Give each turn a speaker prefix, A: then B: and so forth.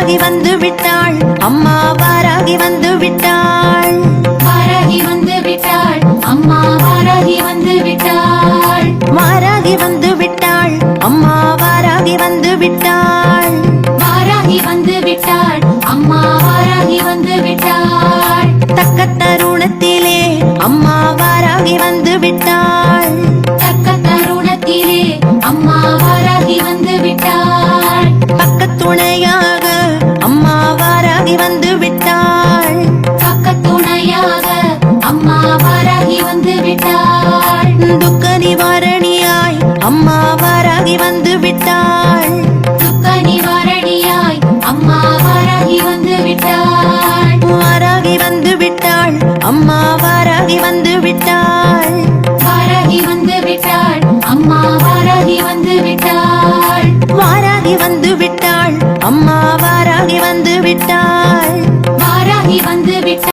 A: வாராகி வந்து விட்டாள் அம்மா வாராகி வந்து விட்டாள்
B: வாராகி வந்து விட்டாள் அம்மா வாராகி வந்து விட்டாள்
A: வாராகி வந்து விட்டாள் அம்மா வாராகி வந்து விட்டாள்
B: வாராகி வந்து விட்டாள் அம்மா வாராகி வந்து விட்டாள்
A: தக்க தருணத்திலே அம்மா வாராகி வந்து விட்டாள்
B: தக்க தருணத்திலே அம்மா வாராகி வந்து விட்டாள்
A: பக்கத்துணையாக அம்மா வாராகி வந்து விட்டாள்
B: பக்கத்துணையாக அம்மா வாராகி வந்து விட்டாள்
A: துக்க நிவாரணியாய் அம்மா வாராகி வந்து விட்டாள்
B: துக்க நிவாரணியாய் அம்மா வாராகி வந்து விட்டாள்
A: வாராகி வந்து விட்டாள் அம்மா வாராகி வந்து விட்டாள்
B: வாராகி வந்து விட்டாள் அம்மா வாராகி வந்து விட்டாள்
A: வாராகி வந்து விட்டாள் அம்மா வாராகி வந்து விட்டாள்